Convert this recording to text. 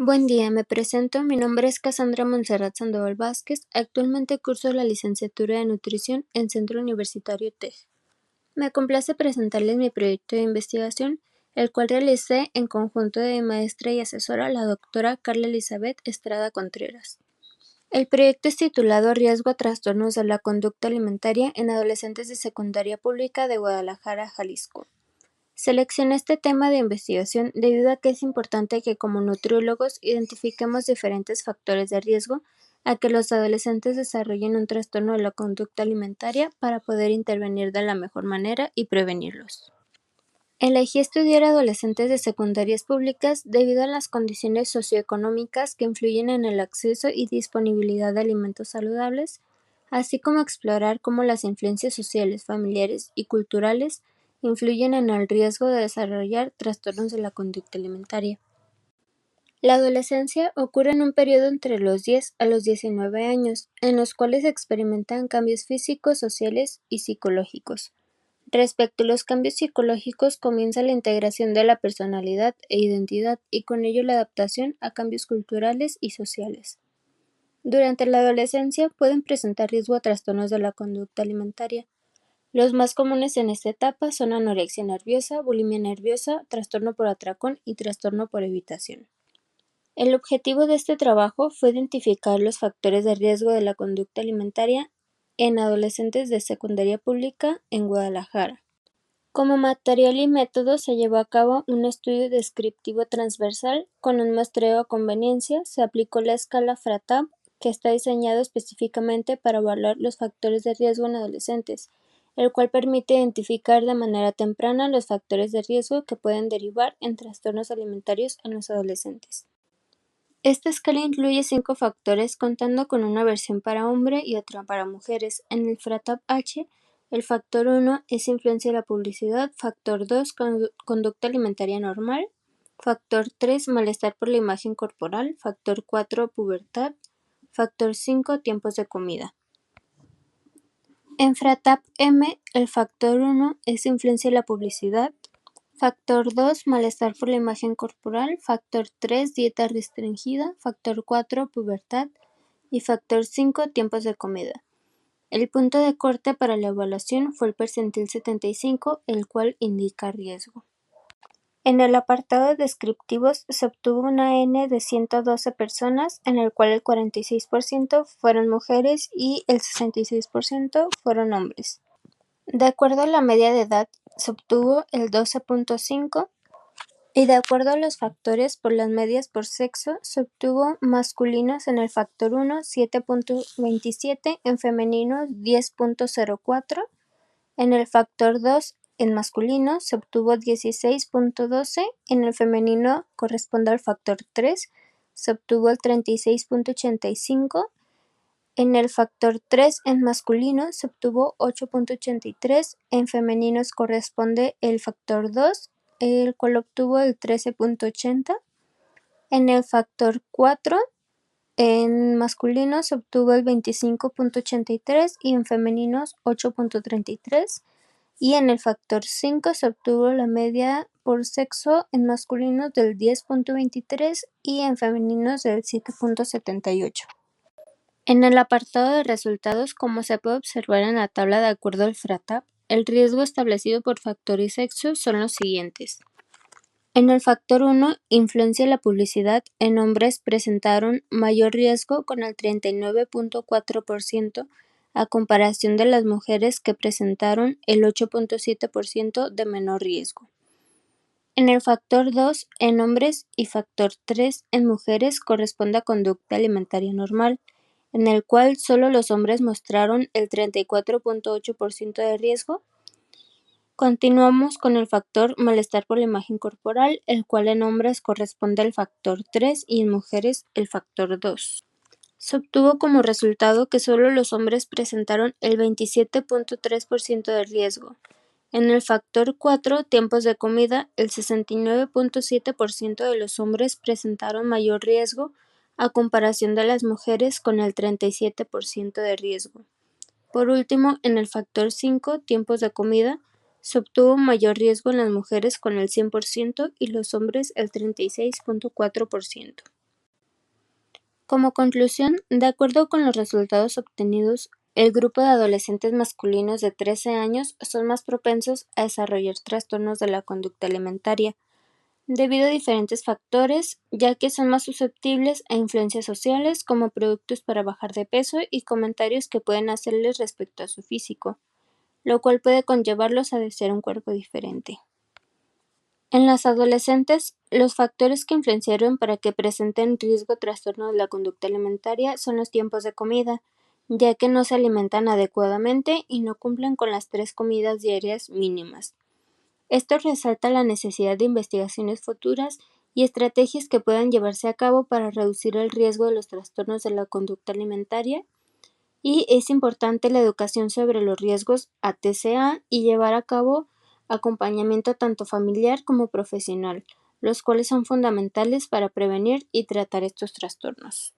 Buen día, me presento. Mi nombre es Cassandra Montserrat Sandoval Vázquez. Actualmente curso la licenciatura de nutrición en Centro Universitario TEG. Me complace presentarles mi proyecto de investigación, el cual realicé en conjunto de mi maestra y asesora, la doctora Carla Elizabeth Estrada Contreras. El proyecto es titulado Riesgo a trastornos de la conducta alimentaria en adolescentes de secundaria pública de Guadalajara, Jalisco. Seleccioné este tema de investigación debido a que es importante que como nutriólogos identifiquemos diferentes factores de riesgo a que los adolescentes desarrollen un trastorno de la conducta alimentaria para poder intervenir de la mejor manera y prevenirlos. Elegí estudiar adolescentes de secundarias públicas debido a las condiciones socioeconómicas que influyen en el acceso y disponibilidad de alimentos saludables, así como explorar cómo las influencias sociales, familiares y culturales influyen en el riesgo de desarrollar trastornos de la conducta alimentaria. La adolescencia ocurre en un periodo entre los 10 a los 19 años, en los cuales se experimentan cambios físicos, sociales y psicológicos. Respecto a los cambios psicológicos, comienza la integración de la personalidad e identidad y con ello la adaptación a cambios culturales y sociales. Durante la adolescencia pueden presentar riesgo a trastornos de la conducta alimentaria. Los más comunes en esta etapa son anorexia nerviosa, bulimia nerviosa, trastorno por atracón y trastorno por evitación. El objetivo de este trabajo fue identificar los factores de riesgo de la conducta alimentaria en adolescentes de secundaria pública en Guadalajara. Como material y método se llevó a cabo un estudio descriptivo transversal con un muestreo a conveniencia. Se aplicó la escala FRATAP, que está diseñado específicamente para evaluar los factores de riesgo en adolescentes, el cual permite identificar de manera temprana los factores de riesgo que pueden derivar en trastornos alimentarios en los adolescentes. Esta escala incluye 5 factores, contando con una versión para hombre y otra para mujeres. En el FRATAP-H, el factor 1 es influencia de la publicidad, factor 2 conducta alimentaria normal, factor 3 malestar por la imagen corporal, factor 4 pubertad, factor 5 tiempos de comida. En FRATAP-M, el factor 1 es influencia de la publicidad, factor 2 malestar por la imagen corporal, factor 3 dieta restringida, factor 4 pubertad y factor 5 tiempos de comida. El punto de corte para la evaluación fue el percentil 75, el cual indica riesgo. En el apartado de descriptivos se obtuvo una N de 112 personas, en el cual el 46% fueron mujeres y el 66% fueron hombres. De acuerdo a la media de edad, se obtuvo el 12.5 y de acuerdo a los factores por las medias por sexo, se obtuvo masculinos en el factor 1 7.27, en femeninos 10.04, en el factor 2 en masculino se obtuvo 16.12, en el femenino corresponde al factor 3, se obtuvo el 36.85, en el factor 3 en masculino se obtuvo 8.83, en femeninos corresponde el factor 2, el cual obtuvo el 13.80, en el factor 4 en masculinos se obtuvo el 25.83 y en femeninos 8.33, y en el factor 5 se obtuvo la media por sexo en masculinos del 10.23 y en femeninos del 7.78. En el apartado de resultados, como se puede observar en la tabla de acuerdo al FRATAP, el riesgo establecido por factor y sexo son los siguientes. En el factor 1, influencia de la publicidad, en hombres presentaron mayor riesgo con el 39.4% a comparación de las mujeres que presentaron el 8.7% de menor riesgo. En el factor 2, en hombres y factor 3, en mujeres corresponde a conducta alimentaria normal, en el cual solo los hombres mostraron el 34.8% de riesgo. Continuamos con el factor malestar por la imagen corporal, el cual en hombres corresponde al factor 3 y en mujeres el factor 2. Se obtuvo como resultado que solo los hombres presentaron el 27.3% de riesgo. En el factor 4, tiempos de comida, el 69.7% de los hombres presentaron mayor riesgo a comparación de las mujeres con el 37% de riesgo. Por último, en el factor 5, tiempos de comida, se obtuvo mayor riesgo en las mujeres con el 100% y los hombres el 36.4%. Como conclusión, de acuerdo con los resultados obtenidos, el grupo de adolescentes masculinos de 13 años son más propensos a desarrollar trastornos de la conducta alimentaria, debido a diferentes factores, ya que son más susceptibles a influencias sociales como productos para bajar de peso y comentarios que pueden hacerles respecto a su físico, lo cual puede conllevarlos a desear un cuerpo diferente. En las adolescentes, los factores que influenciaron para que presenten riesgo trastorno de la conducta alimentaria son los tiempos de comida, ya que no se alimentan adecuadamente y no cumplen con las 3 comidas diarias mínimas. Esto resalta la necesidad de investigaciones futuras y estrategias que puedan llevarse a cabo para reducir el riesgo de los trastornos de la conducta alimentaria, y es importante la educación sobre los riesgos a TCA y llevar a cabo acompañamiento tanto familiar como profesional, los cuales son fundamentales para prevenir y tratar estos trastornos.